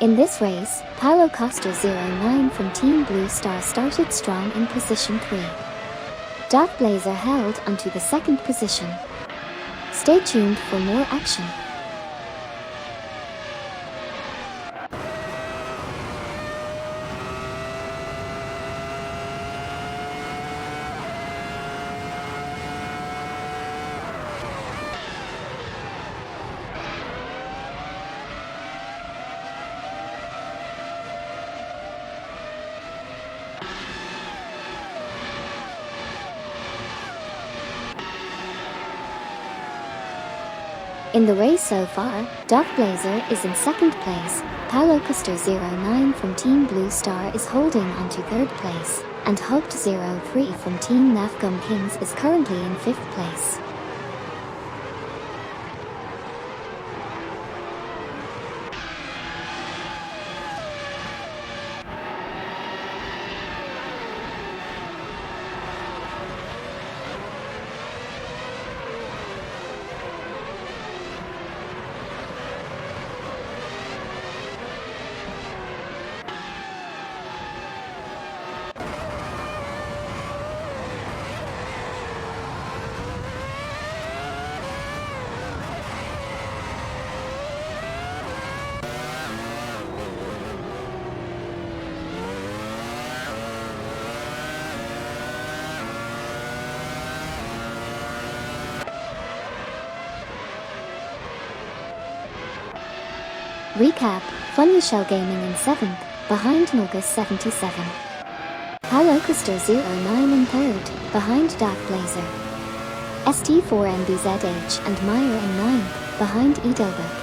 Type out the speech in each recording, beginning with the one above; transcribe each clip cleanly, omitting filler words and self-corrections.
In this race, Paulo Costa 09 from Team Blue Star started strong in position 3. Dark Blazer held onto the second position. Stay tuned for more action. In the race so far, Dark Blazer is in second place, Paulo Costa 09 from Team Blue Star is holding on to third place, and Hugged 03 from Team Nafgum Kings is currently in fifth place. Recap, Funny Shell Gaming in 7th, behind Nogus 77. Paulo Costa 09 in 3rd, behind Dark Blazer. ST4NBZH and Meyer in 9th, behind Edelberg.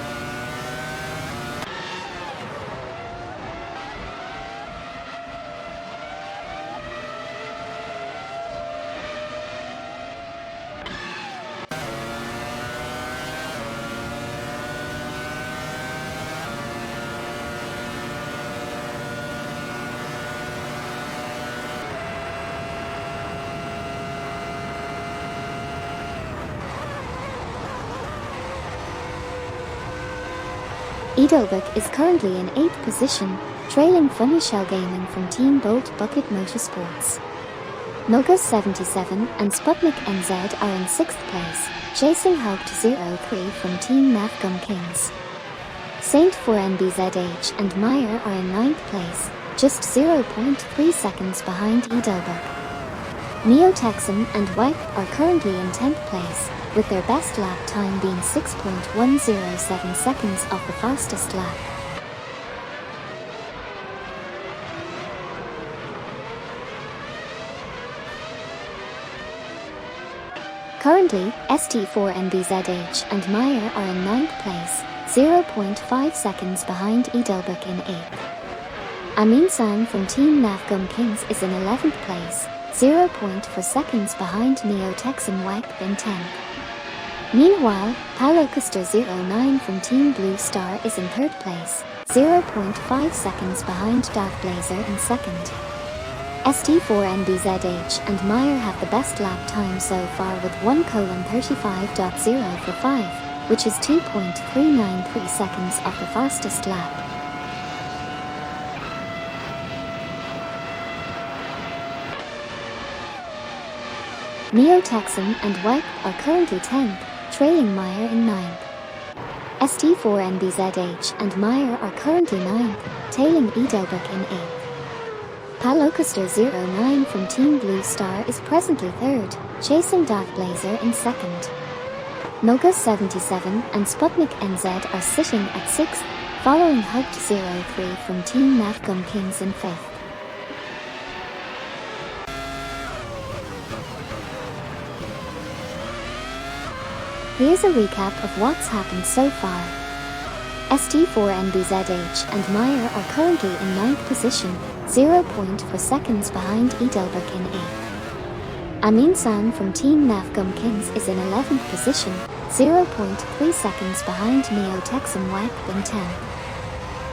Edelberg is currently in 8th position, trailing Funny Shell Gaming from Team Bolt Bucket Motorsports. Nogus 77 and Sputnik NZ are in 6th place, chasing Hugged 03 from Team Nafgum Kings. Saint 4NBZH and Meyer are in 9th place, just 0.3 seconds behind Edelberg. Neo Texan and Wipe are currently in 10th place, with their best lap time being 6.107 seconds off the fastest lap. Currently, ST4NBZH and Meyer are in 9th place, 0.5 seconds behind Edelberg in 8th. Amin Sang from Team Nafgum Kings is in 11th place, 0.4 seconds behind Neo Texan Wipe in 10th. Meanwhile, Paulo Costa 09 from Team Blue Star is in 3rd place, 0.5 seconds behind Dark Blazer in 2nd. ST4NBZH and Meyer have the best lap time so far with 1:35.0 for 5, which is 2.393 seconds off the fastest lap. Neo Texan and Wipe are currently 10th, trailing Meyer in 9th. ST4NBZH and Meyer are currently 9th, tailing Edelberg in 8th. Paulo Costa 09 from Team Blue Star is presently 3rd, chasing Dark Blazer in 2nd. Nogus 77 and Sputnik NZ are sitting at 6th, following Hugged 03 from Team Nafgum Kings in 5th. Here's a recap of what's happened so far. ST4NBZH and Meyer are currently in 9th position, 0.4 seconds behind Edelberg in 8th. Amin Sang from Team Nafgum Kings is in 11th position, 0.3 seconds behind Neo Texan Wipe in 10th.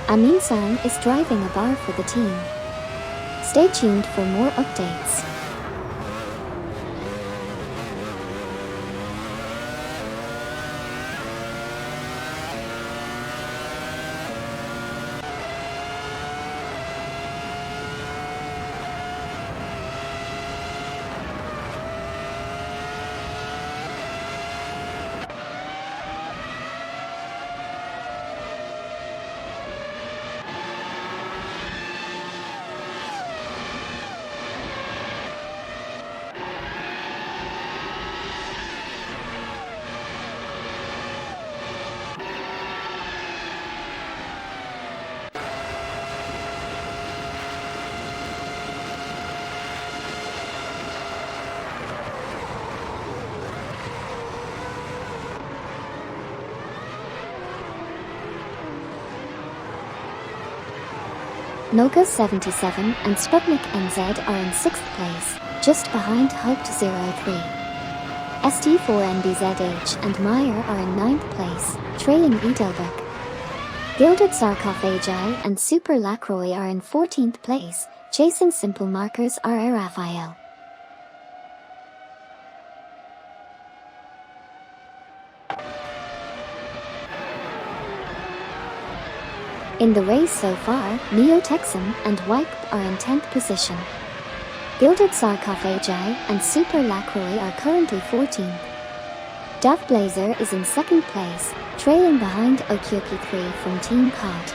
Amin Sang is driving a bar for the team. Stay tuned for more updates. Noga 77 and Sputnik NZ are in 6th place, just behind Haupt 03. ST4NBZH and Meyer are in 9th place, trailing Edelbeck. Gilded Sarcophagi and Super Lacroix are in 14th place, chasing Simple Markers R. Raphael. In the race so far, Neo-Texan and Wipe are in 10th position. Gilded Sarcophagi and Super Lacroix are currently 14th. Dav Blazer is in 2nd place, trailing behind Okyoki 3 from Team COD.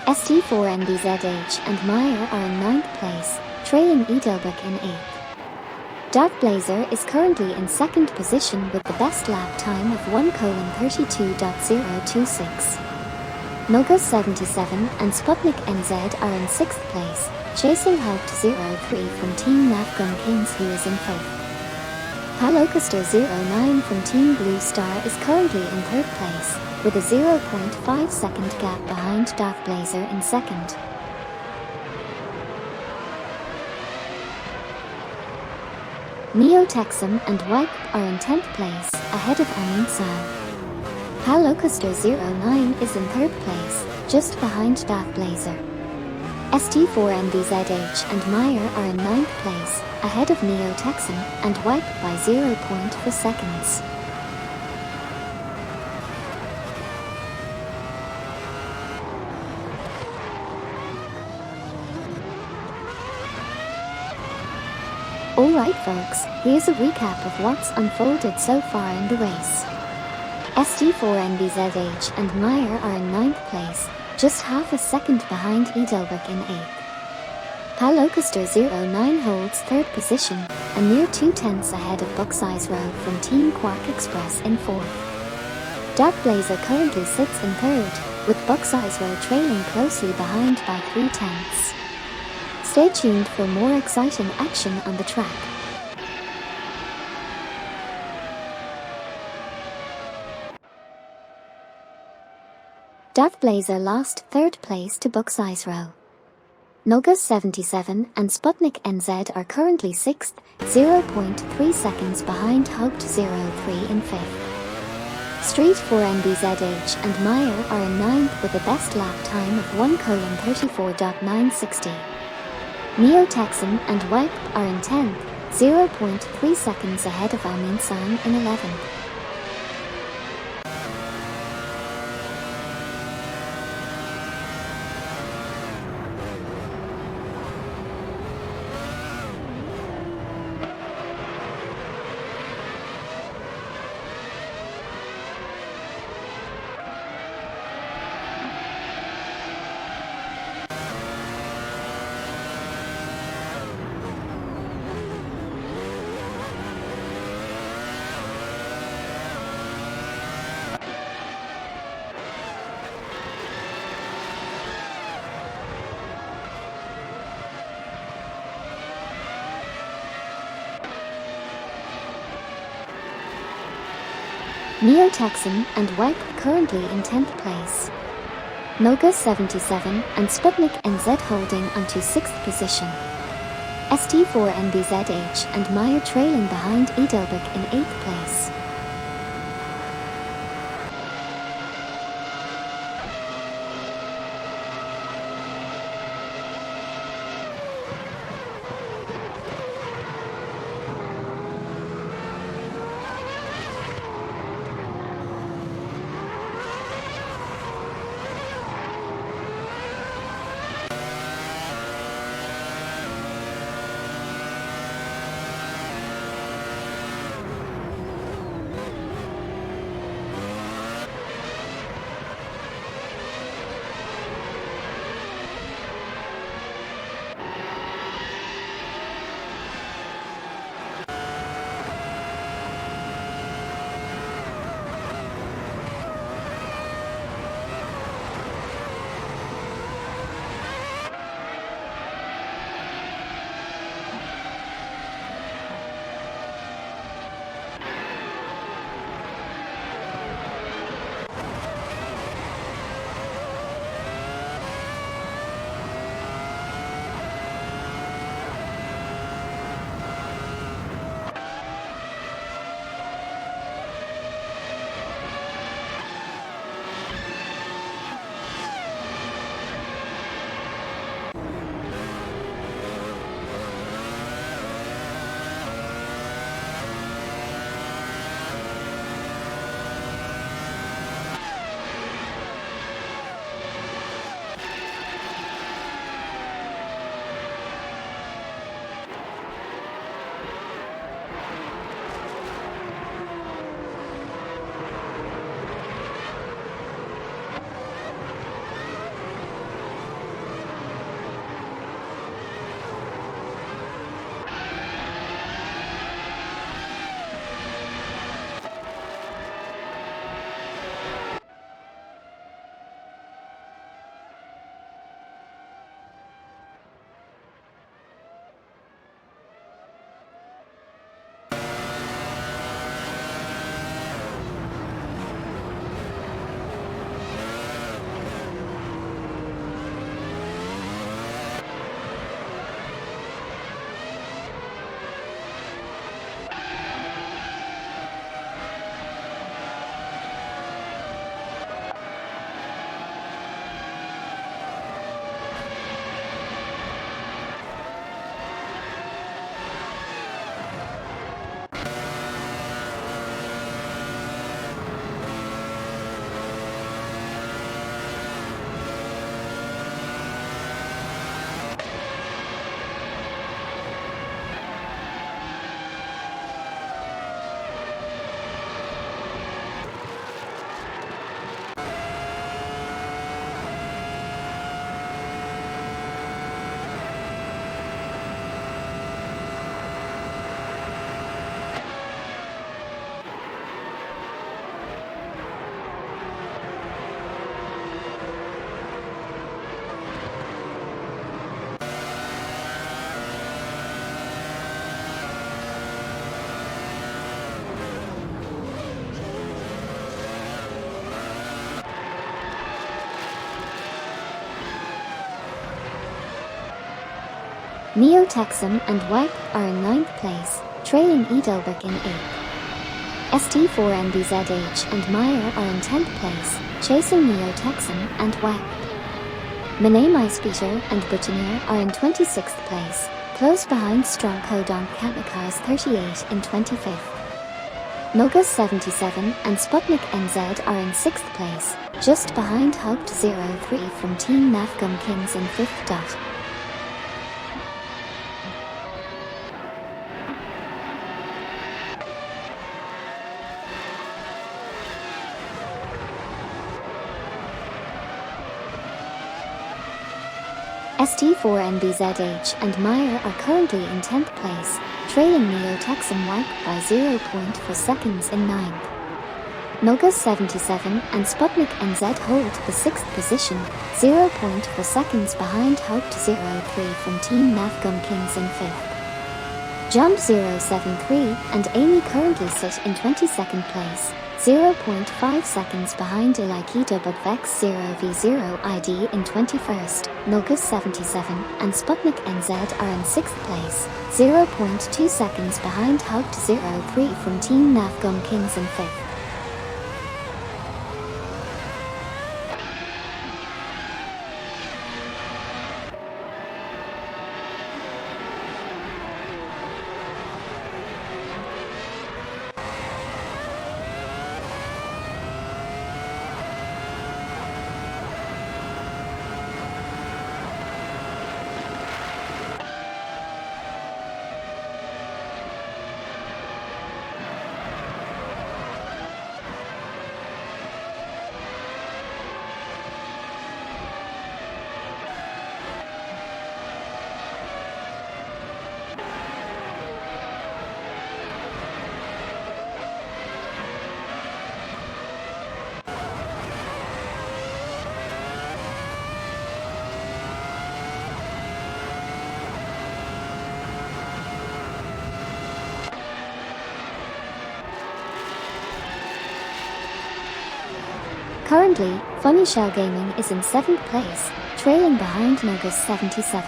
ST4NBZH and Meyer are in 9th place, trailing Edelbeck in 8th. Dav Blazer is currently in 2nd position with the best lap time of 1:32.026. Noga 77 and Sputnik NZ are in 6th place, chasing Haupt 03 from Team Navgun Kings who is in 5th. Halocaster 09 from Team Blue Star is currently in 3rd place, with a 0.5 second gap behind Dav Blazer in 2nd. Neo-Texan and Wipe are in 10th place, ahead of Amin San. Halocaster 09 is in 3rd place, just behind Dav Blazer. ST4NBZH and Meyer are in 9th place, ahead of Neo-Texan and Wipe by 0.4 seconds. Alright folks, here's a recap of what's unfolded so far in the race. ST4NBZH and Meyer are in 9th place, just half a second behind Edelbeck in 8th. Halocaster 09 holds 3rd position, a mere 2/10 ahead of Bucksize Road from Team Quark Express in 4th. Dav Blazer currently sits in 3rd, with Bucksize Road trailing closely behind by 3/10. Stay tuned for more exciting action on the track. Dav Blazer lost 3rd place to Bucksize Row. Noga 77 and Sputnik NZ are currently 6th, 0.3 seconds behind Haupt 03 in 5th. Street 4NBZH and Meyer are in 9th with a best lap time of 1:34.960. Neo-Texan and Wipe are in 10th, 0.3 seconds ahead of Amin San in 11th. Neo-Texan and Wipe currently in 10th place. Noga 77 and Sputnik NZ holding onto 6th position. ST4NBZH and Meyer trailing behind Edelbeck in 8th place. Neo Texum and Wipe are in 9th place, trailing Edelberg in 8th. ST4NBZH and Meyer are in 10th place, chasing Neo Texum and Wipe. Menemeispeter and Buccaneer are in 26th place, close behind Strong Kodonk Kamikaze 38 in 25th. Noga 77 and Sputnik NZ are in 6th place, just behind Haupt 03 from Team Nafgum Kings in 5th. ST4NBZH and Meyer are currently in 10th place, trailing Neo Texum Wipe by 0.4 seconds in 9th. Noga 77 and Sputnik NZ hold the 6th position, 0.4 seconds behind Haupt 03 from Team Nafgum Kings in 5th. Jump 073 and Amy currently sit in 22nd place, 0.5 seconds behind Ilaikita Bugvex 0v0 ID in 21st. Noga 77 and Sputnik NZ are in 6th place, 0.2 seconds behind Haupt 03 from Team Nafgum Kings in 5th. Currently, Funny Shell Gaming is in 7th place, trailing behind Nogus 77.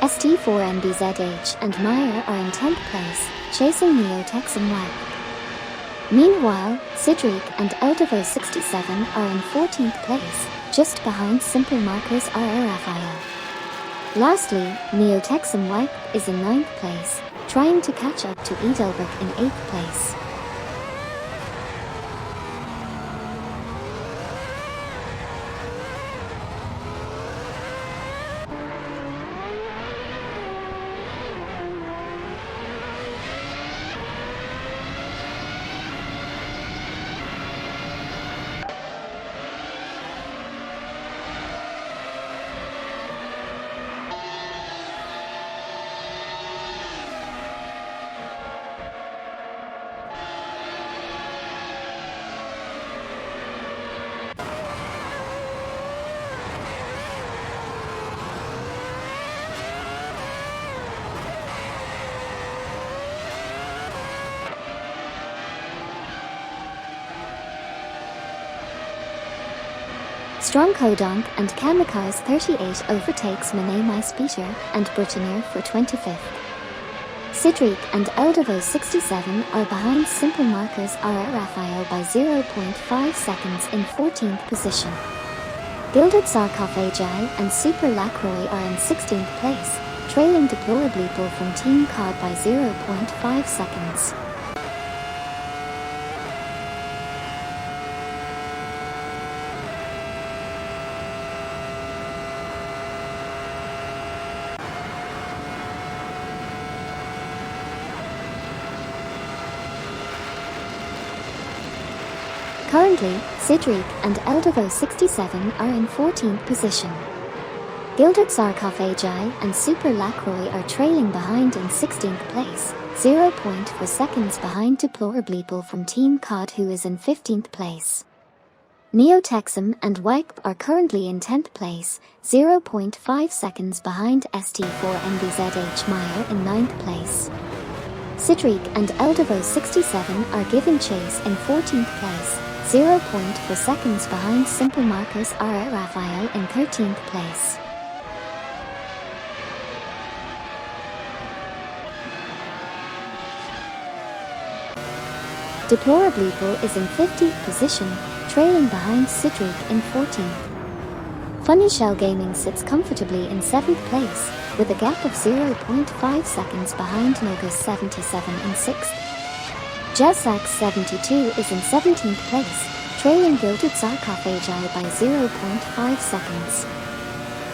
ST4NBZH and Meyer are in 10th place, chasing Neo Texum Wipe. Meanwhile, Sidriq and Eldevo 67 are in 14th place, just behind Simple Markers RR Raphael. Lastly, Neo Texum Wipe is in 9th place, trying to catch up to Edelberg in 8th place. Strong Kodonk and Kamikaze 38 overtakes Menemeispeter and Buccaneer for 25th. Sidriq and Eldevo 67 are behind Simple Markers RR Raphael by 0.5 seconds in 14th position. Gilded Sarcophagi and Super Lacroix are in 16th place, trailing Deplorably Bull from Team COD by 0.5 seconds. Currently, Sidriq and Eldevo 67 are in 14th position. Gilded Sarcophagi and Super Lacroix are trailing behind in 16th place, 0.4 seconds behind Deplorably Bull from Team COD who is in 15th place. Neo Texum and Wipe are currently in 10th place, 0.5 seconds behind ST4NBZH Meyer in 9th place. Sidriq and Eldevo 67 are giving chase in 14th place, 0.4 seconds behind Simple Markers RR Raphael in 13th place. Deplorableeple is in 15th position, trailing behind Sidreek in 14th. Funny Shell Gaming sits comfortably in 7th place, with a gap of 0.5 seconds behind Nogus 77 in 6th. Jazzsax 72 is in 17th place, trailing Gilded Sarcophagi by 0.5 seconds.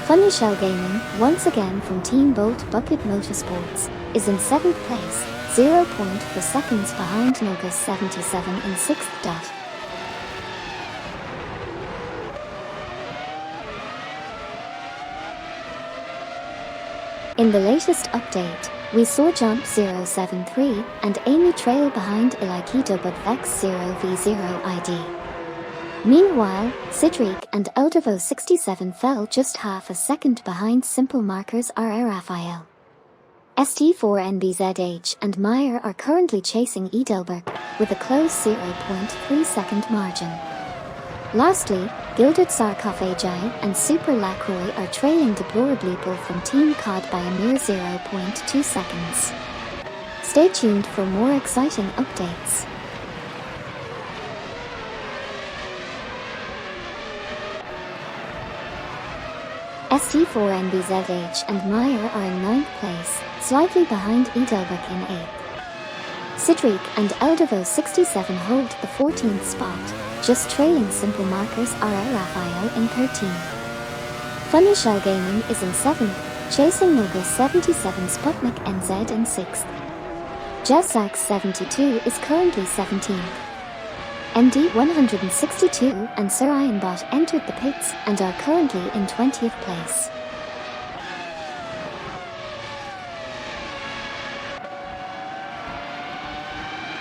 Funny Shell Gaming, once again from Team Bolt Bucket Motorsports, is in 7th place, 0.4 seconds behind Nogus 77 in 6th. In the latest update, we saw Jump 073 and Amy trail behind Ilakido but Vex 0v0 ID. Meanwhile, Sidreek and Eldervo 67 fell just half a second behind Simple Markers RR Raphael. ST4NBZH and Meyer are currently chasing Edelberg with a close 0.3 second margin. Lastly, Gilded Sarcophagi and Super Lacroix are trailing Deplorableeple from Team COD by a mere 0.2 seconds. Stay tuned for more exciting updates. ST4NBZH and Meyer are in 9th place, slightly behind Edelberg in 8th. Sidreek and Eldervo 67 hold the 14th spot, just trailing Simple Markers RR Raphael in 13th. Funny Shell Gaming is in 7th, chasing Nogus 77 Sputnik NZ in 6th. Jazzsax 72 is currently 17th. MD 162 and Sir Ironbot entered the pits and are currently in 20th place.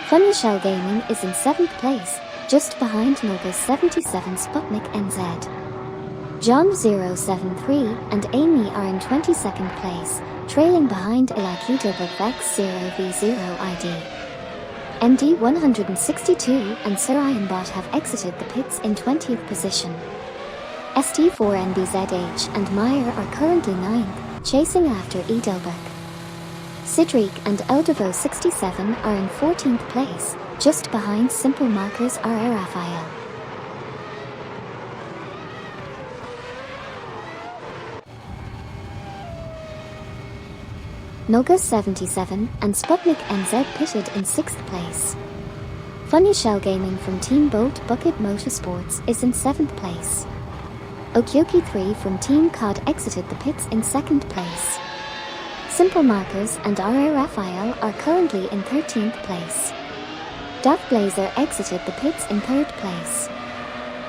Funny Shell Gaming is in 7th place, just behind Nogus 77 Sputnik NZ. John 073 and Amy are in 22nd place, trailing behind Ilakido but Vex 0v0 ID. MD 162 and Sir Ironbot have exited the pits in 20th position. ST4NBZH and Meyer are currently 9th, chasing after Edelberg. Sidreek and Eldervo 67 are in 14th place, just behind Simple Markers RR Raphael. Nogus 77 and Sputnik NZ pitted in 6th place. Funny Shell Gaming from Team Bolt Bucket Motorsports is in 7th place. Okyoki 3 from Team COD exited the pits in 2nd place. Simple Markers and RR Raphael are currently in 13th place. Dark Blazer exited the pits in 3rd place.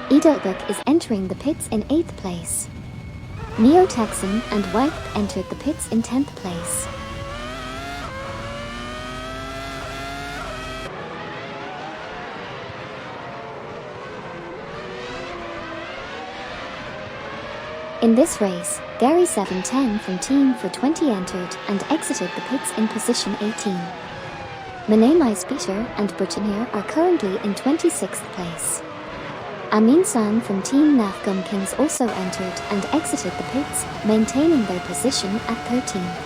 Edelberg is entering the pits in 8th place. Neo Texan and Wipe entered the pits in 10th place. In this race, Gary 710 from Team for 20 entered and exited the pits in position 18. Manamai Speeter and Burtonir are currently in 26th place. Amin San from Team Nafgum Kings also entered and exited the pits, maintaining their position at 13th.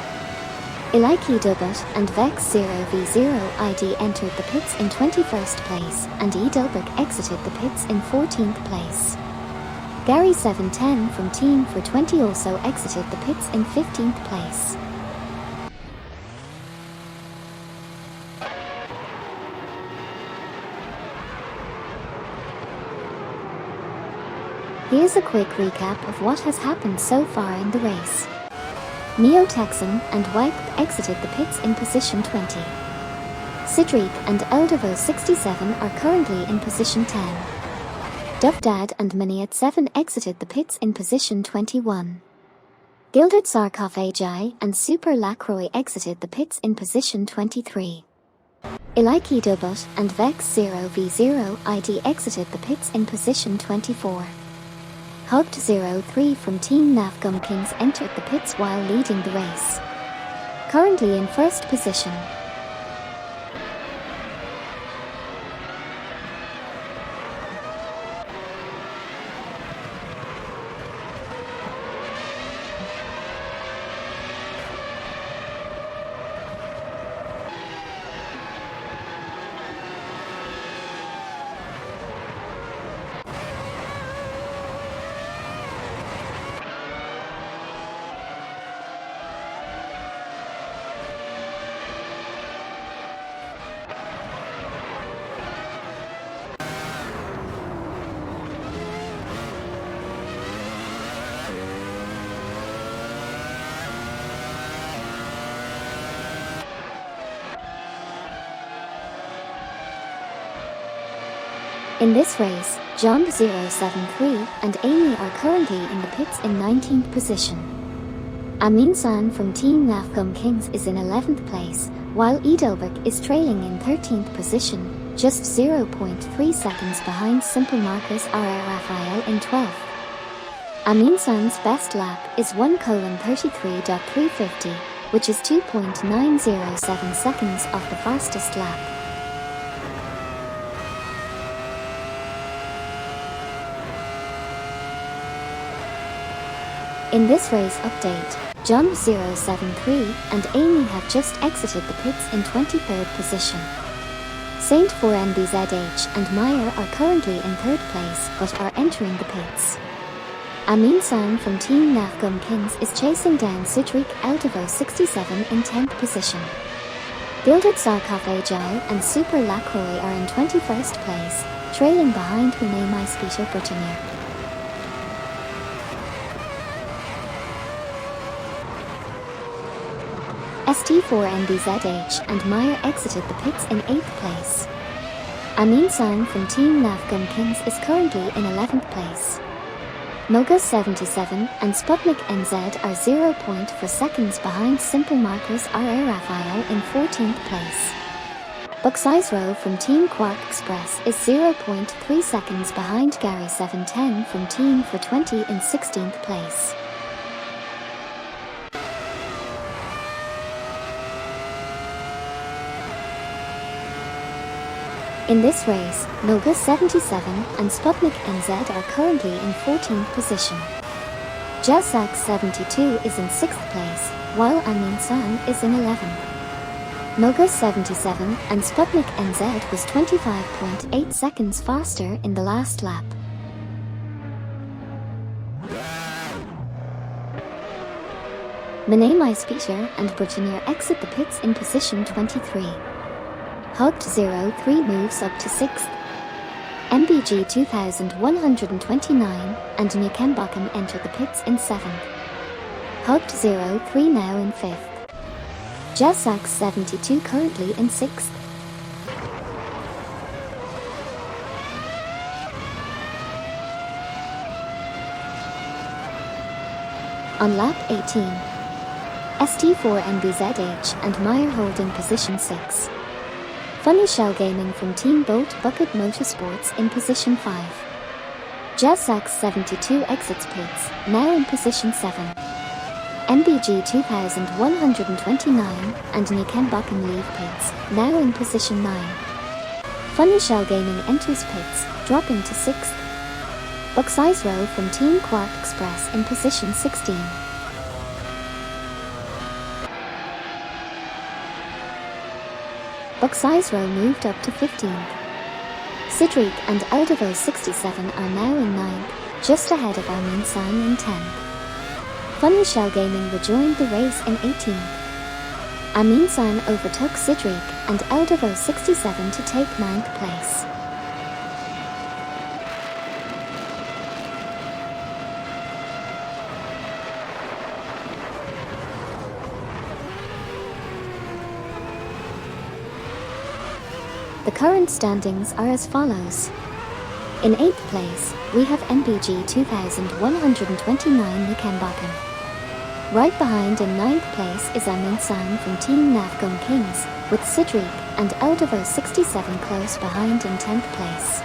Ilaiki Dubut and Vex 0v0 ID entered the pits in 21st place and Edelberg exited the pits in 14th place. Gary 710 from Team for 20 also exited the pits in 15th place. Here's a quick recap of what has happened so far in the race. Neo Texan and Wipe exited the pits in position 20. Sidreek and Eldervo 67 are currently in position 10. Duvdad and Miniat 7 exited the pits in position 21. Gilded Sarcophagi and Super Lacroix exited the pits in position 23. Ilaiki Dubut and Vex 0v0 ID exited the pits in position 24. Hugged 03 from Team Nafgum Kings entered the pits while leading the race. Currently in first position. In this race, John 073 and Amy are currently in the pits in 19th position. Amin San from Team Nafgum Kings is in 11th place, while Edelberg is trailing in 13th position, just 0.3 seconds behind Simple Markers RR Raphael in 12th. Amin San's best lap is 1:33.350, which is 2.907 seconds off the fastest lap. In this race update, John 073 and Amy have just exited the pits in 23rd position. Saint 4NBZH and Meyer are currently in 3rd place but are entering the pits. Amin San from Team Nafgum Kings is chasing down Cedric Altivo 67 in 10th position. Gilded Sarkophagi and Super Lacroix are in 21st place, trailing behind Rene Maispeter Bertinier. ST4NBZH and Meyer exited the pits in 8th place. Amin San from Team Nafgum Kings is currently in 11th place. Noga 77 and Sputnik NZ are 0.4 seconds behind Simple Markers RR Raphael in 14th place. Bucksize Row from Team Quark Express is 0.3 seconds behind Gary 710 from Team for 20 in 16th place. In this race, Noga 77 and Sputnik NZ are currently in 14th position. Jazak 72 is in 6th place, while Amin San is in 11th. Noga 77 and Sputnik NZ was 25.8 seconds faster in the last lap. Rene Maispeter and Bertinier exit the pits in position 23. Hugged 03 moves up to 6th. MBG 2129 and Nukembakum enter the pits in 7th. Hugged 03 now in 5th. Jazak 72 currently in 6th. On lap 18, ST4NBZH and Meyer holding position 6. Funny Shell Gaming from Team Bolt Bucket Motorsports in position 5. Jazak 72 exits pits, now in position 7. MBG 2129 and Nukembakum leave pits, now in position 9. Funny Shell Gaming enters pits, dropping to 6th. Bucksize Row from Team Quark Express in position 16. Bucksize Row moved up to 15th. Cedric and Aldevo 67 are now in 9th, just ahead of Amin San in 10th. Funny Shell Gaming rejoined the race in 18th. Amin San overtook Cedric and Aldevo 67 to take 9th place. The current standings are as follows. In 8th place, we have MBG 2129 Nukembakum. Right behind in 9th place is Amin San from Team Nafgum Kings, with Cedric and Aldevo 67 close behind in 10th place.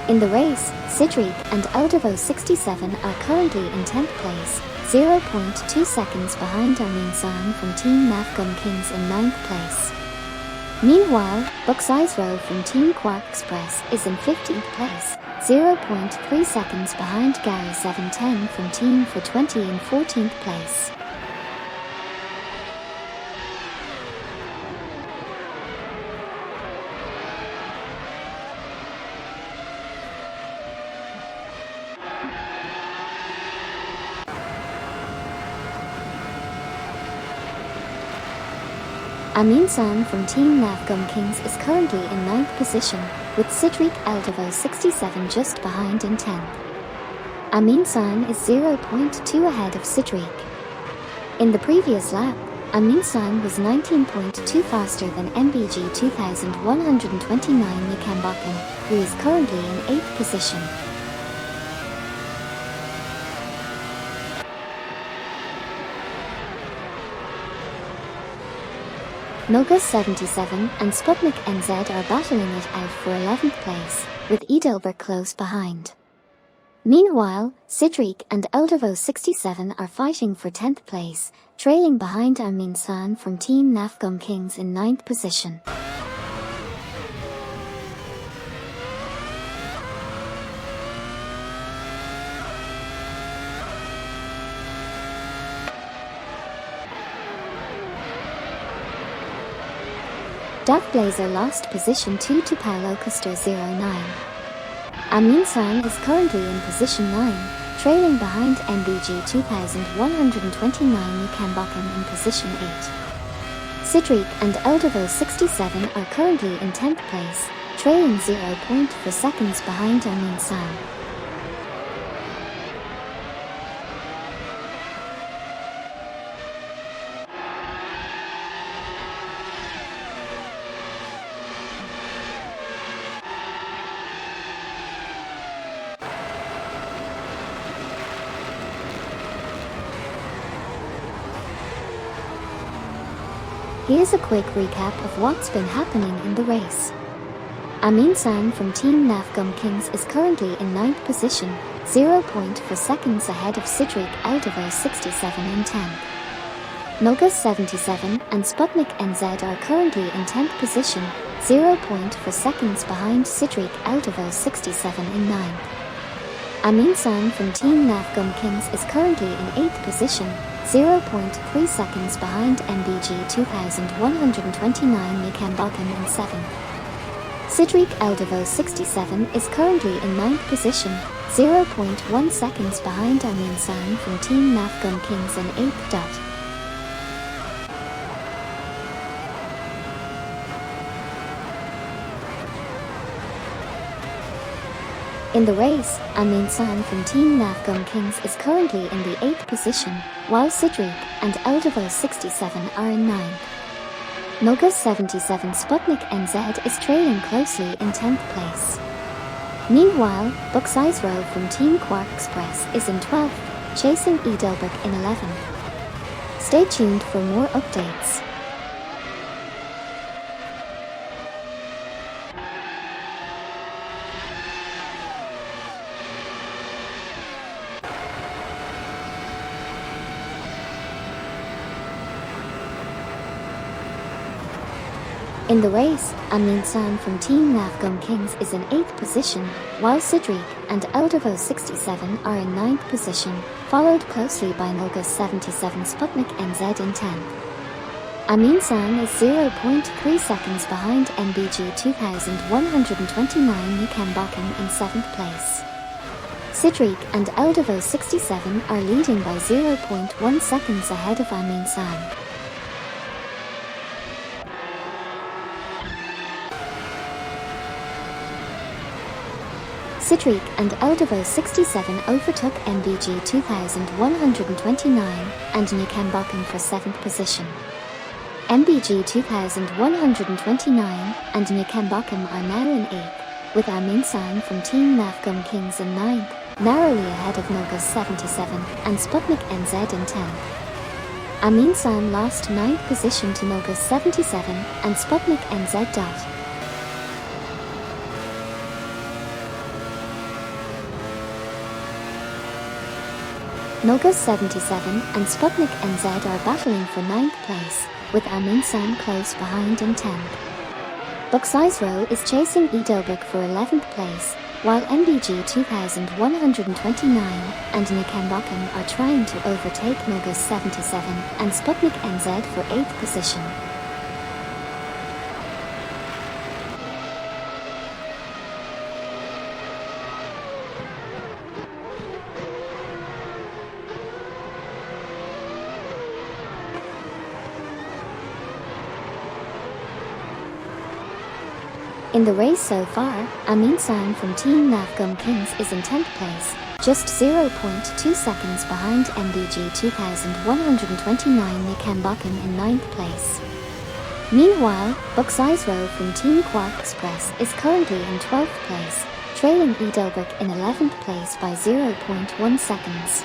In the race, Cedric and Aldevo 67 are currently in 10th place, 0.2 seconds behind Amin San from Team Nafgum Kings in 9th place. Meanwhile, Bucksize Row from Team Quark Express is in 15th place, 0.3 seconds behind Gary 710 from Team for 20 in 14th place. Aminsan from Team Navgum Kings is currently in 9th position, with Sidriq Aldevo 67 just behind in 10th. Aminsan is 0.2 ahead of Sidriq. In the previous lap, Aminsan was 19.2 faster than MBG 2129 Nikambakan, who is currently in 8th position. Noga 77 and Sputnik NZ are battling it out for 11th place, with Edelberg close behind. Meanwhile, Sidriq and Eldevo 67 are fighting for 10th place, trailing behind Aminsan from Team Navgum Kings in 9th position. Dark Blazer lost position 2 to Paolo Custer 09. Aminsan is currently in position 9, trailing behind MBG 2129 Nikambakan in position 8. Sidriq and Eldevo 67 are currently in 10th place, trailing 0.4 seconds behind Aminsan. Here's a quick recap of what's been happening in the race. Aminsan from Team Navgum Kings is currently in 9th position, 0.4 seconds ahead of Sidriq Aldevo 67 in 10th. Noga 77 and Sputnik NZ are currently in 10th position, 0.4 seconds behind Sidriq Aldevo 67 in 9th. Aminsan from Team Navgum Kings is currently in 8th position, 0.3 seconds behind MBG 2129 Nikambakan in 7th. Sidriq Aldevo 67 is currently in 9th position, 0.1 seconds behind Aminsan from Team Navgum Kings in 8th. In the race, Aminsan from Team Navgum Kings is currently in the 8th position, while Sidriq and Eldevo 67 are in 9th. Noga 77 Sputnik NZ is trailing closely in 10th place. Meanwhile, Buxizro from Team Quark Express is in 12th, chasing Edelberg in 11th. Stay tuned for more updates. In the race, Aminsan from Team Navgum Kings is in 8th position, while Sidriq and Eldevo 67 are in 9th position, followed closely by Noga 77 Sputnik NZ in 10th. Aminsan is 0.3 seconds behind MBG 2129 Nikambakan in 7th place. Sidriq and Eldevo 67 are leading by 0.1 seconds ahead of Aminsan. Sidriq and Eldevo 67 overtook MBG 2129 and Nikambakan for 7th position. MBG 2129 and Nikambakan are now in 8th, with Aminsan from Team Navgum Kings in 9th, narrowly ahead of Noga 77 and Sputnik NZ in 10th. Aminsan lost 9th position to Noga 77 and Sputnik NZ. Noga 77 and Sputnik NZ are battling for 9th place, with Aminsan close behind in 10th. Buxizro is chasing Edelberg for 11th place, while MBG 2129 and Nikambakan are trying to overtake Noga 77 and Sputnik NZ for 8th position. In the race so far, Amin San from Team Navgum Kings is in 10th place, just 0.2 seconds behind MBG 2129 Nikambakum in 9th place. Meanwhile, Buxizro from Team Quark Express is currently in 12th place, trailing Edelbrook in 11th place by 0.1 seconds.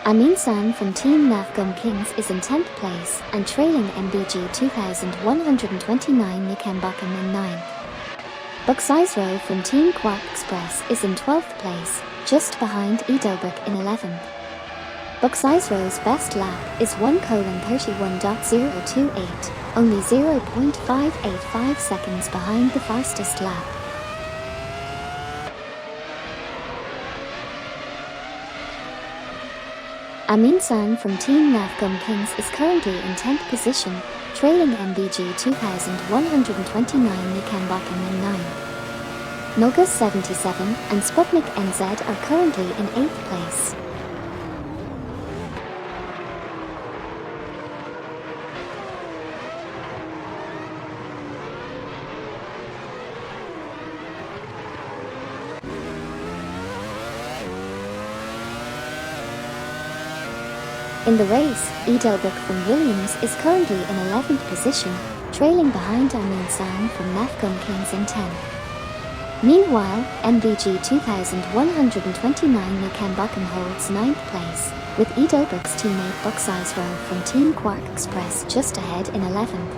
Amin San from Team Navgum Kings is in 10th place and trailing MBG 2129 Nikambakum in 9th. Buxizro from Team Quark Express is in 12th place, just behind Edelbrook in 11th. Buxizro's best lap is 1:31.028, only 0.585 seconds behind the fastest lap. Amin San from Team Navgum Kings is currently in 10th position, trailing MBG 2129 Nikambakum in 9th. Noga 77 and Sputnik NZ are currently in 8th place. In the race, Edelbrook from Williams is currently in 11th position, trailing behind Amin San from Navgum Kings in 10th. Meanwhile, MBG 2129 Nikambakum holds 9th place, with Edelbrook's teammate Buxizro from Team Quark Express just ahead in 11th.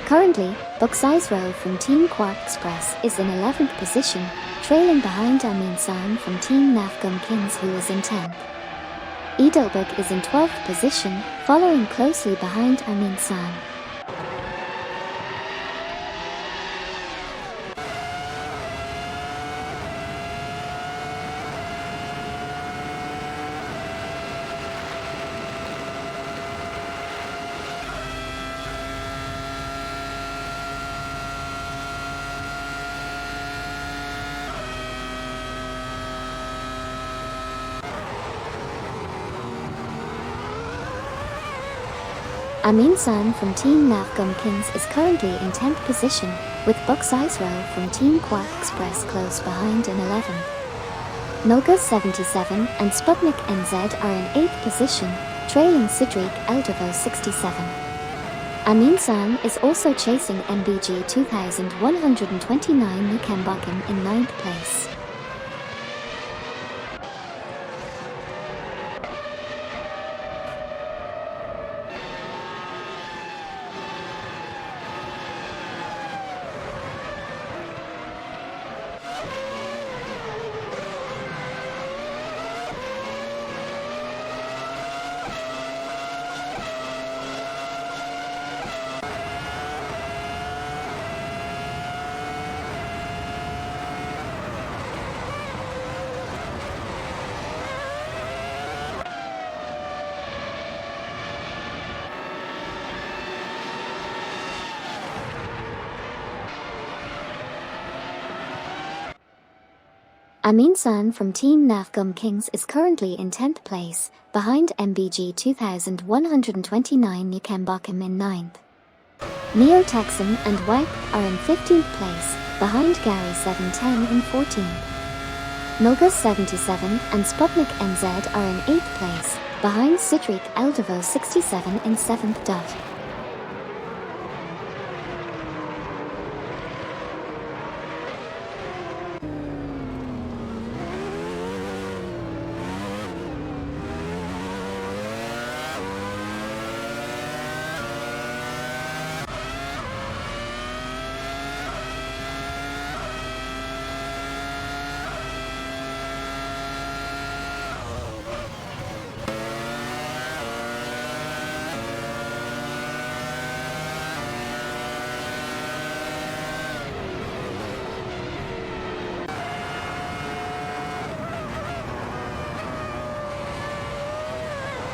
Currently, Buxizro from Team Quark Express is in 11th position, trailing behind Amin San from Team Navgum Kings who is in 10th. Edelbrook is in 12th position, following closely behind Amin San. Amin San from Team Navgum Kings is currently in 10th position, with Buxizro from Team Quark Express close behind in 11th. Noga 77 and Sputnik NZ are in 8th position, trailing Sidriq Eldevo 67. Amin San is also chasing MBG 2129 Nikambakum in 9th place. Amin San from Team Navgum Kings is currently in 10th place, behind MBG 2129 Nikambakum in 9th. Neo Texan and Wipe are in 15th place, behind Gary 710 in 14th. Noga 77 and Sputnik NZ are in 8th place, behind Sidriq Eldevo 67 in 7th.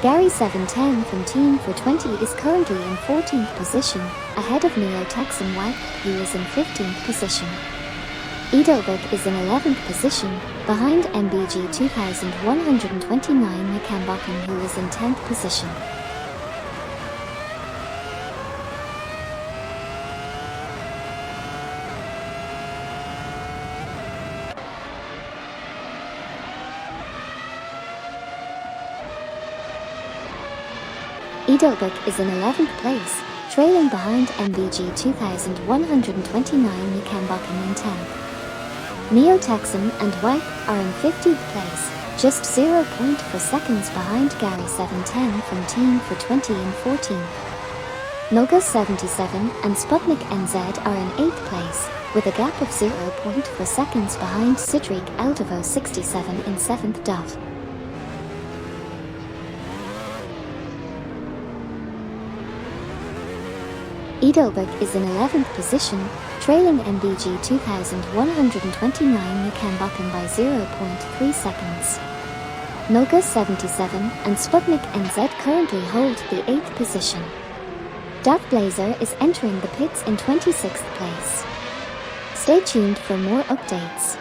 Gary 710 from Team for 20 is currently in 14th position, ahead of Neo Taxum White, who is in 15th position. Edelberg is in 11th position, behind MBG 2129 Mekambakken, who is in 10th position. Edelberg is in 11th place, trailing behind MBG 2129 Mekambakken in 10th. Neo Taxum and White are in 15th place, just 0.4 seconds behind Gary 710 from Team for 20 in 14th. Noga 77 and Sputnik NZ are in 8th place, with a gap of 0.4 seconds behind Sidrik Aldevo 67 in 7th. Edelberg is in 11th position, trailing MBG 2129 Mekambakken by 0.3 seconds. Noga 77 and Sputnik NZ currently hold the 8th position. Dark Blazer is entering the pits in 26th place. Stay tuned for more updates.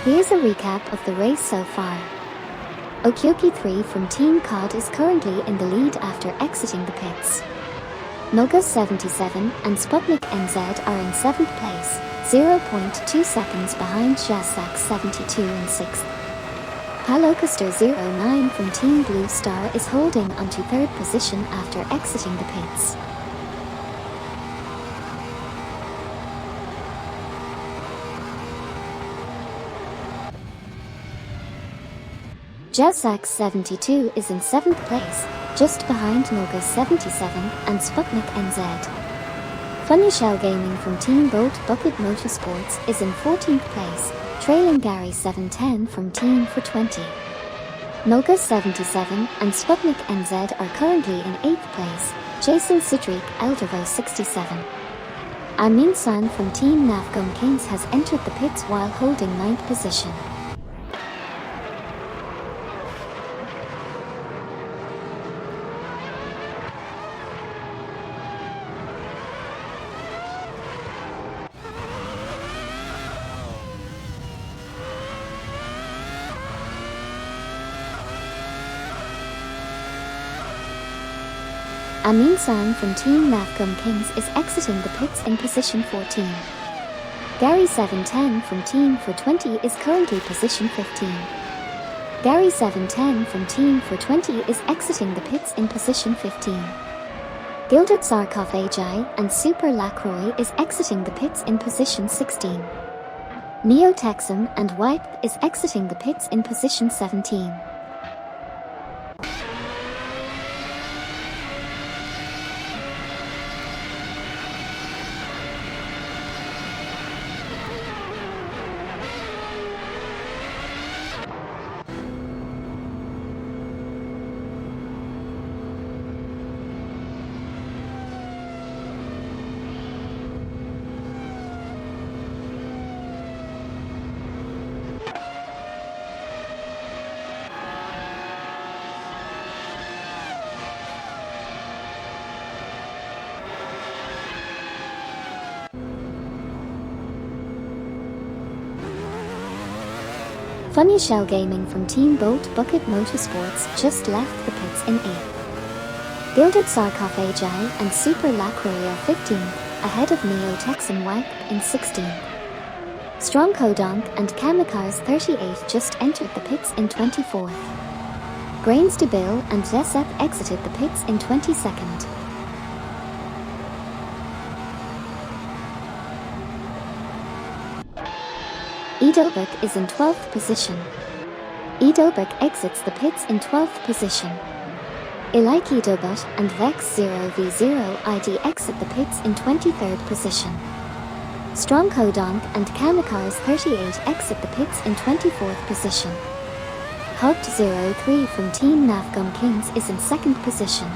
Here's a recap of the race so far. Okyoki 3 from Team COD is currently in the lead after exiting the pits. Noga 77 and Sputnik NZ are in 7th place, 0.2 seconds behind Jazak 72 in 6th. Palocaster 09 from Team Blue Star is holding onto 3rd position after exiting the pits. Jazak 72 is in 7th place, just behind Noga 77 and Sputnik NZ. Funny Shell Gaming from Team Boat Bucket Motorsports is in 14th place, trailing Gary 710 from Team for 20. Noga 77 and Sputnik NZ are currently in 8th place, chasing Sidrik Aldevo 67. Amin San from Team Navgum Kings has entered the pits while holding 9th position. Amin Sang from Team Nafgum Kings is exiting the pits in position 14. Gary 710 from Team for 20 is currently position 15. Gary 710 from Team for 20 is exiting the pits in position 15. Gilded Zarkov Ajay and Super Lacroix is exiting the pits in position 16. Neo Texan and Wipe is exiting the pits in position 17. Funny Shell Gaming from Team Bolt Bucket Motorsports just left the pits in 8th. Gilded Zarkov Ajay and Super Lacroix are 15th, ahead of Neo Texan Wipe in 16th. Strong Kodonk and Kamikars 38 just entered the pits in 24th. Grains de Bill and Desep exited the pits in 22nd. Edelberg is in 12th position. Edelberg exits the pits in 12th position. Ilaik Edobot and Vex 0v0 ID exit the pits in 23rd position. Strong Kodonk and Kamikars 38 exit the pits in 24th position. Hugged 03 from Team Nafgum Kings is in 2nd position.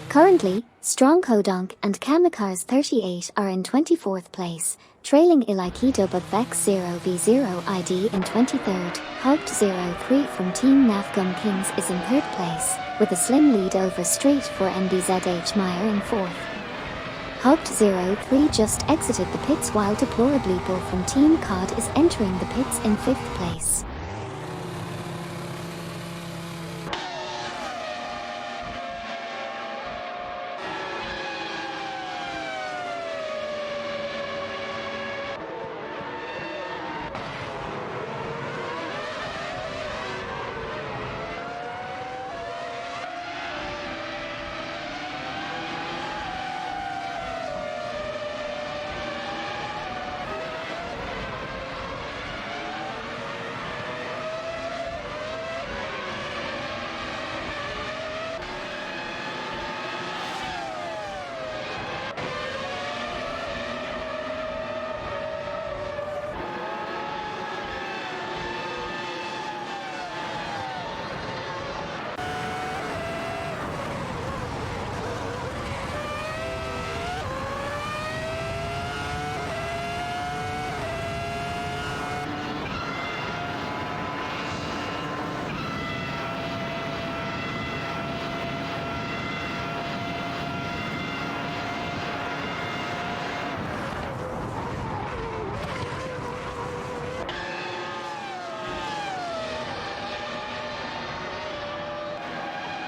Currently, Strong Kodonk and Kamikars 38 are in 24th place, trailing Ilaikido but Vex 0v0 ID in 23rd. Hugged 03 from Team Nafgum Kings is in 3rd place, with a slim lead over Street for MBZH Meyer in 4th. Hugged 03 just exited the pits while Deplorably Bull from Team COD is entering the pits in 5th place.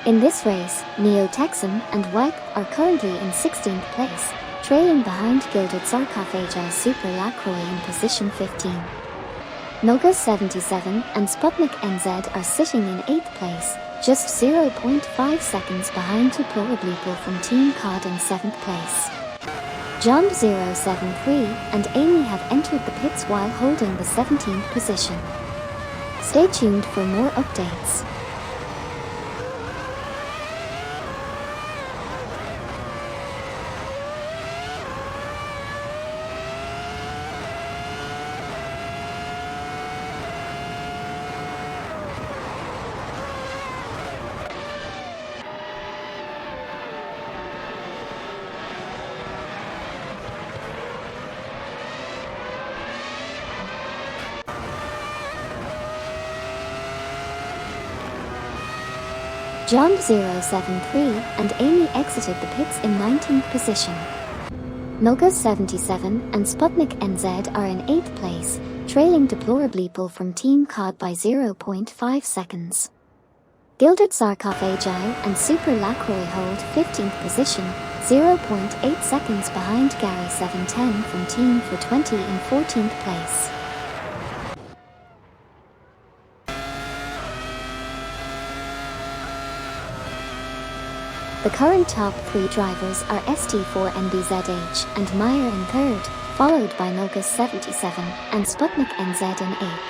In this race, Neo Texan and Wipe are currently in 16th place, trailing behind Gilded Sarcophagi Super Lacroix in position 15. Noga 77 and Sputnik NZ are sitting in 8th place, just 0.5 seconds behind Deplorably Bull from Team COD in 7th place. John 073 and Amy have entered the pits while holding the 17th position. Stay tuned for more updates. John 073 and Amy exited the pits in 19th position. Noga 77 and Sputnik NZ are in 8th place, trailing deplorably Bull from Team COD by 0.5 seconds. Gilded Sarcophagi and Super Lacroix hold 15th position, 0.8 seconds behind Gary 710 from Team for 20 in 14th place. The current top 3 drivers are ST4NBZH and Meyer in 3rd, followed by Nogus 77 and Sputnik NZ in 8th.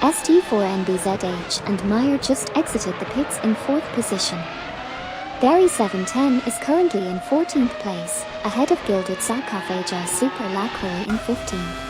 ST4NBZH and Meyer just exited the pits in 4th position. Gary 710 is currently in 14th place, ahead of Gilded Sarcophagi Super Lacroix in 15th.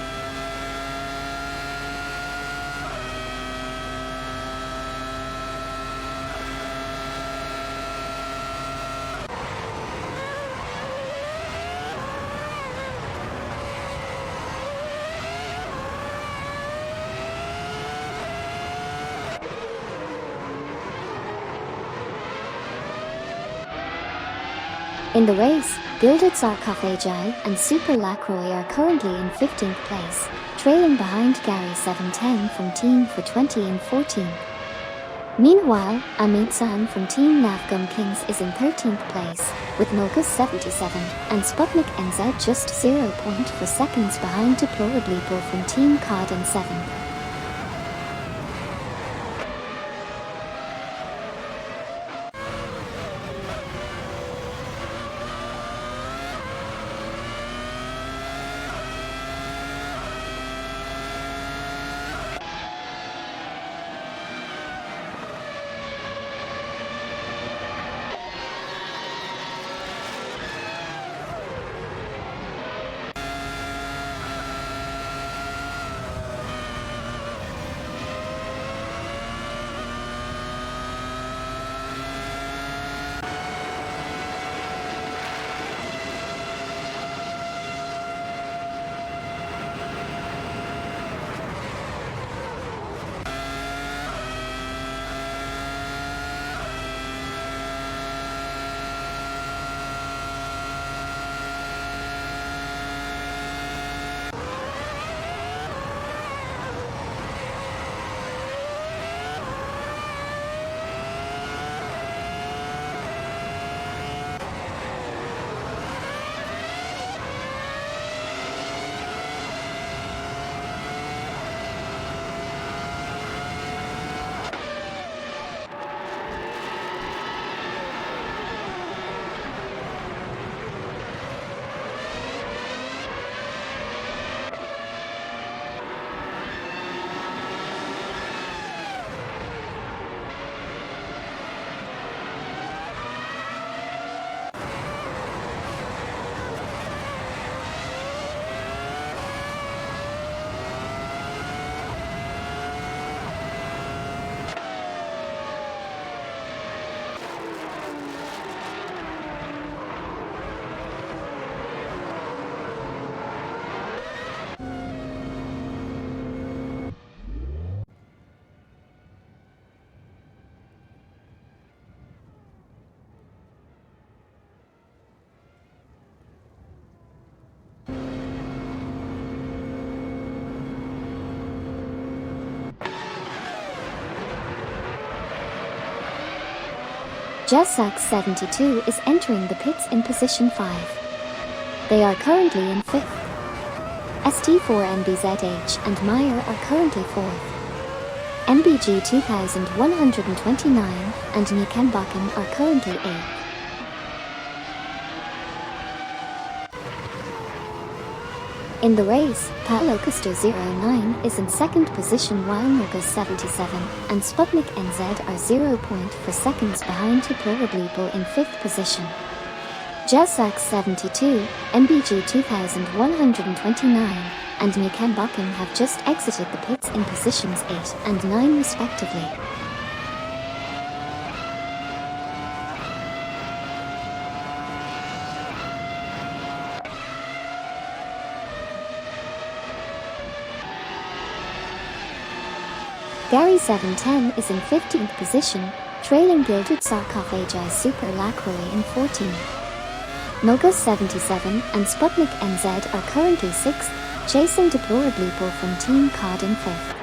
In the race, Gilded Sarcophagi and Super Lacroix are currently in 15th place, trailing behind Gary 710 from Team for 20 in 14th. Meanwhile, Amit San from Team Navgum Kings is in 13th place, with Nogus 77 and Sputnik NZ just 0.4 seconds behind deplorably Bull from Team COD in 7th. Jessak 72 is entering the pits in position 5. They are currently in 5th. ST4NBZH and Meyer are currently 4th. MBG 2129 and Nikenbakken are currently 8th. In the race, Palocuster 09 is in 2nd position while Nogus 77 and Sputnik NZ are 0.4 seconds behind deplorably Bull in 5th position. Jessak 72, MBG 2129 and Nikenbakken have just exited the pits in positions 8 and 9 respectively. Gary 710 is in 15th position, trailing Gilded Sarcophagi Super Lacroix in 14th. Nogus 77 and Sputnik NZ are currently 6th, chasing deplorably poor from Team Card in 5th.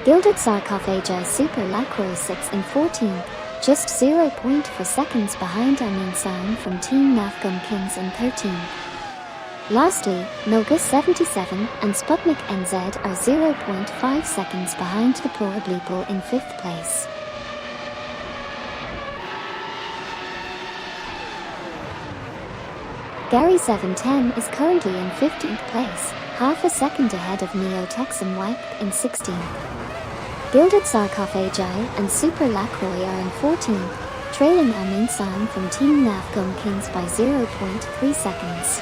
Gilded Sarcophagi Super Lacroix sits in 14th, just 0.4 seconds behind Amin San from Team Nafgum Kings in 13th. Lastly, Noga 77 and Sputnik NZ are 0.5 seconds behind deplorably poor in 5th place. Gary 710 is currently in 15th place, half a second ahead of Neo Texan Wipe in 16th. Gilded Sarcophagi and Super Lacroix are in 14th, trailing Amin San from Team Nafgum Kings by 0.3 seconds.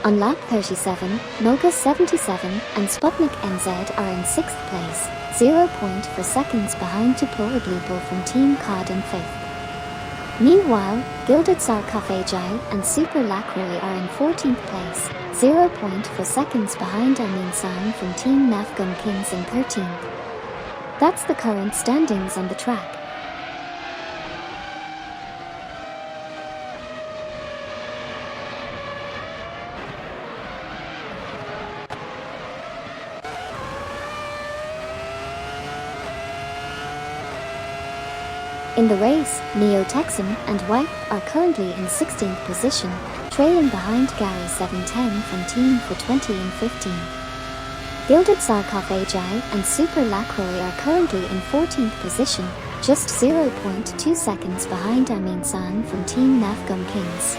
On lap 37, Noga 77 and Sputnik NZ are in 6th place, 0.4 seconds behind deplorably poor from Team Card in 5th. Meanwhile, Gilded Sarcophagi and Super Lacroix are in 14th place, 0.4 seconds behind Amin San from Team Nafgum Kings in 13th. That's the current standings on the track. In the race, Neo Texan and Wipe are currently in 16th position, trailing behind Gary 710 from Team for 20 and 15. Gilded Sarcophagi and Super Lacroix are currently in 14th position, just 0.2 seconds behind Amin San from Team Nafgum Kings.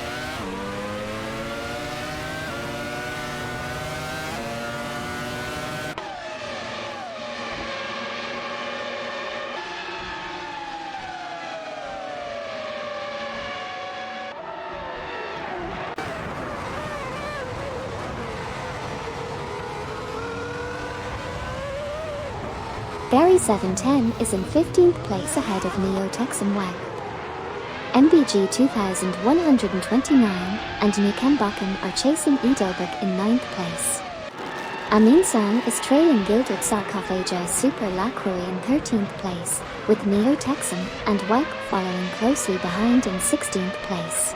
Gary 710 is in 15th place ahead of Neo Texan Wipe. MBG 2129 and Nukem Bakken are chasing Edelberg in 9th place. Amin San is trailing Gilded Sarcophagi Super Lacroix in 13th place, with Neo Texan and Wipe following closely behind in 16th place.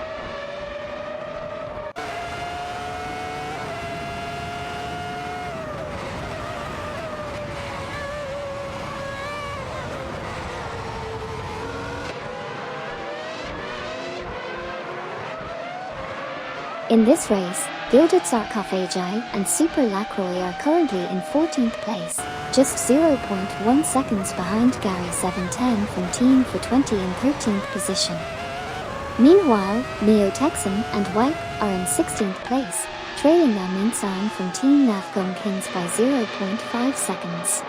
In this race, Gilded Sarcophagi and Super Lacroix are currently in 14th place, just 0.1 seconds behind Gary 710 from Team for 20 and 13th position. Meanwhile, Neo Texan and Wipe are in 16th place, trailing Amin San from Team Nafgum Kings by 0.5 seconds.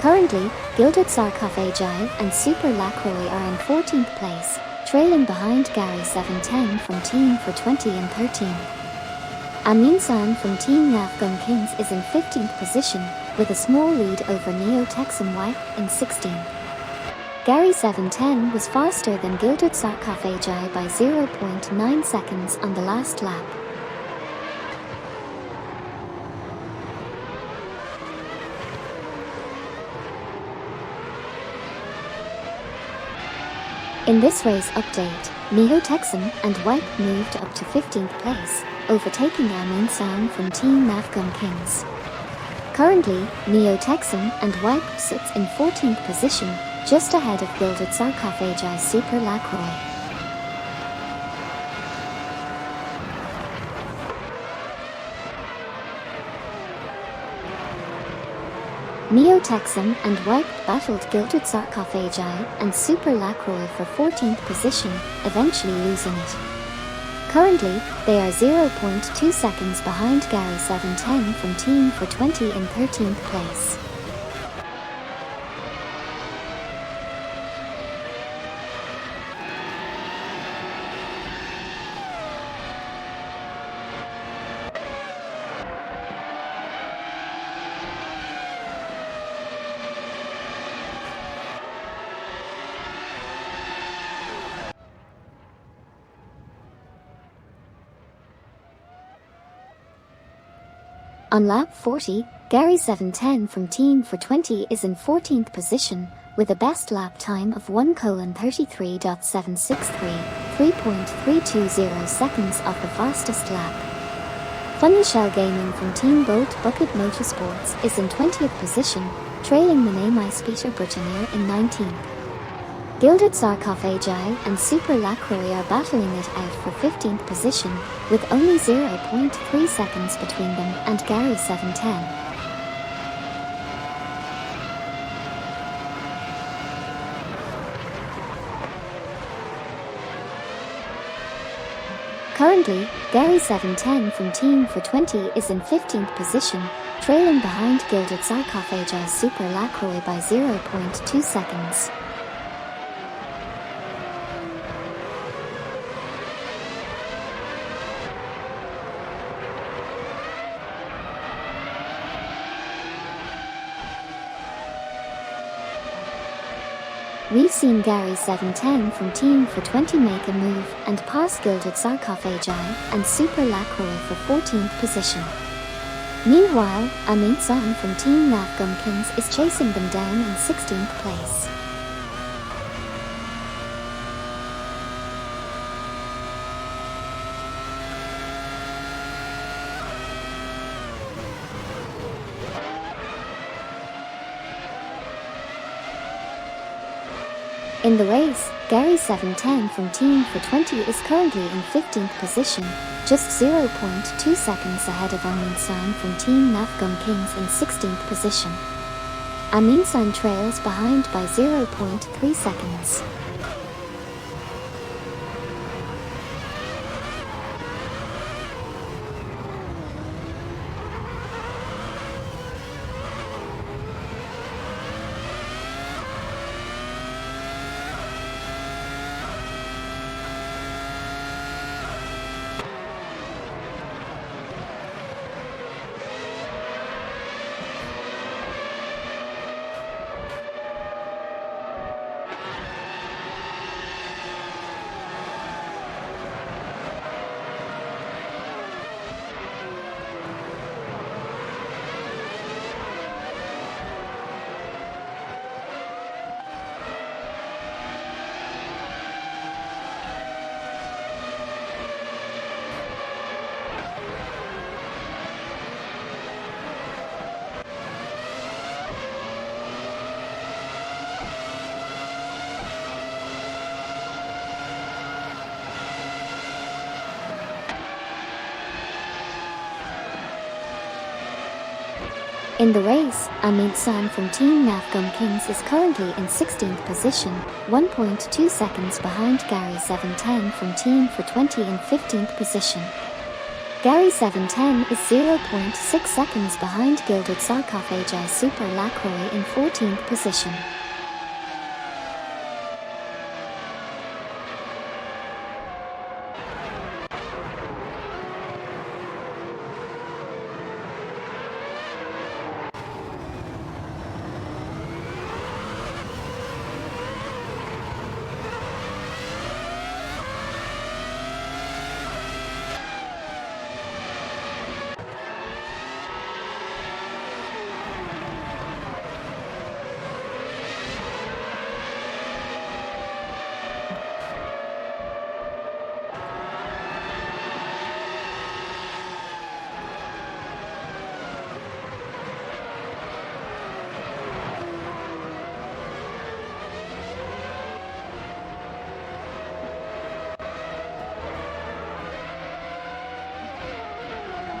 Currently, Gilded Sarcophagi and Super Lacroix are in 14th place, trailing behind Gary 710 from Team for 20 and 13. Amin San from Team Nafgum Kings is in 15th position, with a small lead over Neo Texan Wipe in 16th. Gary 710 was faster than Gilded Sarcophagi by 0.9 seconds on the last lap. In this race update, Neo Texan and Wipe moved up to 15th place, overtaking Amin San from Team Nafgum Kings. Currently, Neo Texan and Wipe sits in 14th position, just ahead of Gilded Sarcophagi Super Lacroix. Neo Texan and Wipe battled Gilded Sarcophagi and Super Lacroix for 14th position, eventually losing it. Currently, they are 0.2 seconds behind Gary 710 from Team for 20 and 13th place. On lap 40, Gary 710 from Team for 20 is in 14th position, with a best lap time of 1:33.763, 3.320 seconds off the fastest lap. Funny Shell Gaming from Team Bolt Bucket Motorsports is in 20th position, trailing Manamai Peter Bertanier in 19th. Gilded Sarcophagi and Super Lacroix are battling it out for 15th position, with only 0.3 seconds between them and Gary 710. Currently, Gary 710 from Team for 20 is in 15th position, trailing behind Gilded Sarcophagi's Super Lacroix by 0.2 seconds. We've seen Gary 710 from Team for 20 make a move and pass Gilded Sarcophagi and Super Lacroix for 14th position. Meanwhile, Amit Zahn from Team Nafgum Kings is chasing them down in 16th place. In the race, Gary 710 from Team for 20 is currently in 15th position, just 0.2 seconds ahead of Amin San from Team Nafgum Kings in 16th position. Amin San trails behind by 0.3 seconds. In the race, Amit San from Team Nafgum Kings is currently in 16th position, 1.2 seconds behind Gary 710 from Team for 20 in 15th position. Gary 710 is 0.6 seconds behind Gilded Sarcophagi Super Lacroix in 14th position.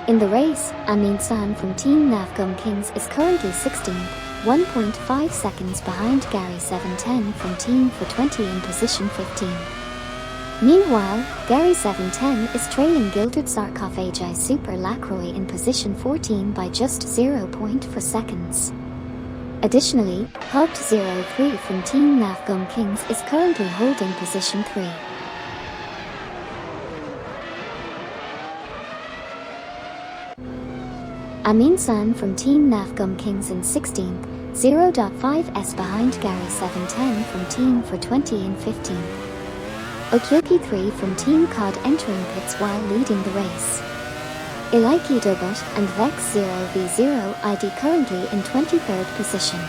In the race, Amin San from Team Nafgum Kings is currently 16th, 1.5 seconds behind Gary 710 from Team for 20 in position 15. Meanwhile, Gary 710 is trailing Gilded Sarcophagi Super Lacroix in position 14 by just 0.4 seconds. Additionally, Hugged 03 from Team Nafgum Kings is currently holding position 3. Amin San from Team Nafgum Kings in 16th, 0.5s behind Gary 710 from Team for 20 in 15th. Okyoki 3 from Team COD entering pits while leading the race. Ilaiki Dobot and Vex 0v0 ID currently in 23rd position.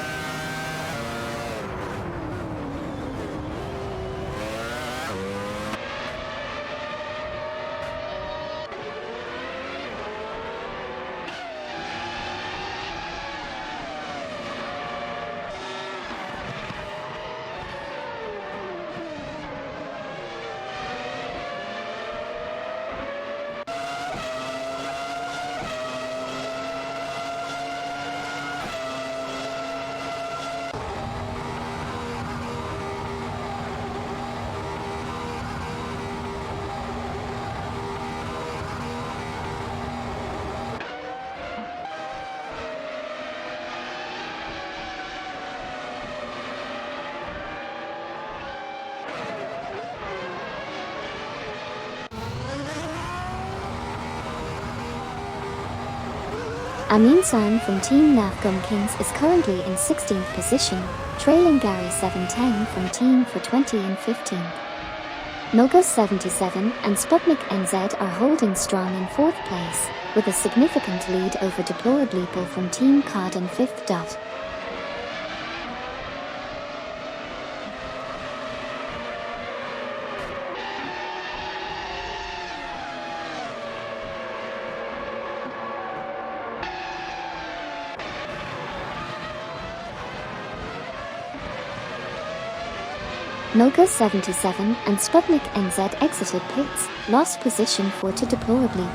Amin-san from Team Nafgum Kings is currently in 16th position, trailing Gary 710 from Team for 20 in 15th. Nogos 77 and Sputnik NZ are holding strong in 4th place, with a significant lead over Deplorably from Team COD in 5th. Noga 77 and Sputnik NZ exited pits, lost position 4 to Deplorably.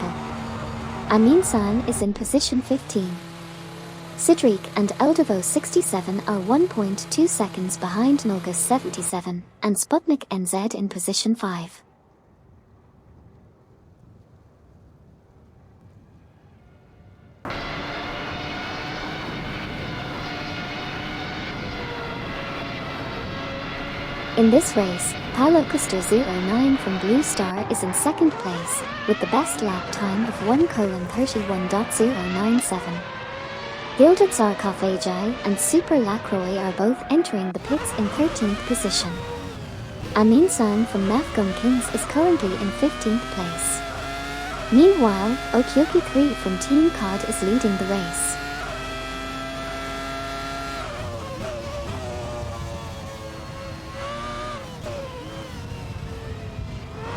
Amin-san is in position 15. Sidrik and Eldevo 67 are 1.2 seconds behind Noga 77 and Sputnik NZ in position 5. In this race, Paulo Custer 09 from Blue Star is in 2nd place, with the best lap time of 1:31.097. Gilded Sarkophagi and Super Lacroix are both entering the pits in 13th position. Amin-san from Nafgum Kings is currently in 15th place. Meanwhile, Okyoki 3 from Team COD is leading the race.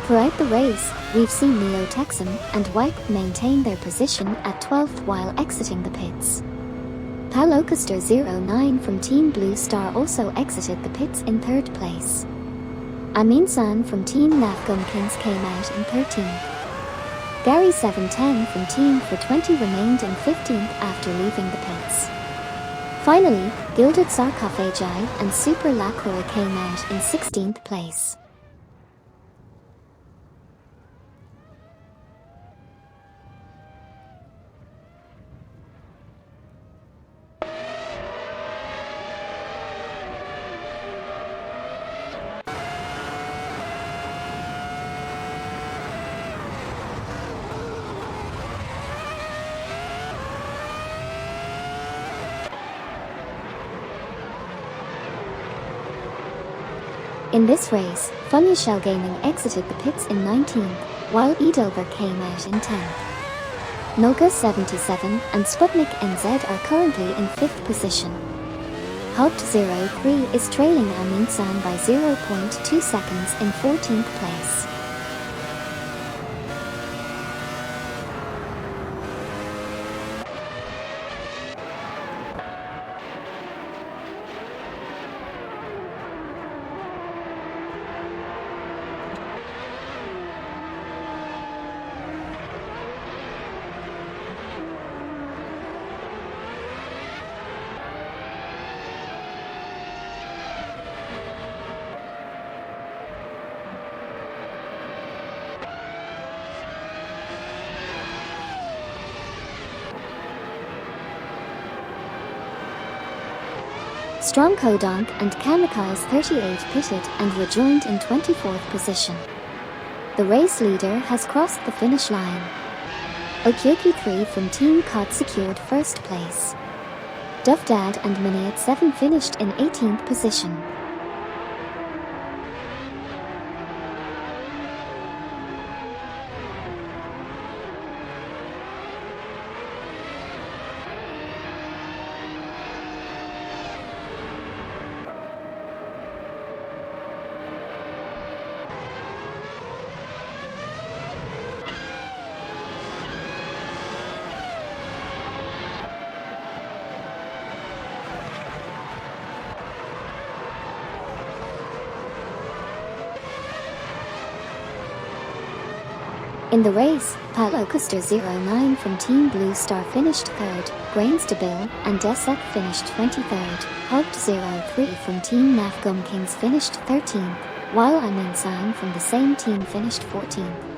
Throughout the race, we've seen Neo Texan and Wipe maintain their position at 12th while exiting the pits. Paulo Custer 09 from Team Blue Star also exited the pits in 3rd place. Amin-san from Team Nafgum Kings came out in 13th. Gary 710 from Team for 20 remained in 15th after leaving the pits. Finally, Gilded Sarkophagi and Super Lacroix came out in 16th place. In this race, Funny Shell Gaming exited the pits in 19th, while Edover came out in 10th. Noga 77 and Sputnik NZ are currently in 5th position. Hobbed 03 is trailing Amin-san by 0.2 seconds in 14th place. Strong Kodonk and Kamikaze 38 pitted and rejoined in 24th position. The race leader has crossed the finish line. Okyoki 3 from Team COD secured 1st place. Duffdad and Miniat 7 finished in 18th position. In the race, Paulo Costa 09 from Team Blue Star finished 3rd, Brains to Bill and Desek finished 23rd, Hugged 03 from Team Nafgum Kings finished 13th, while Amin Sang from the same team finished 14th.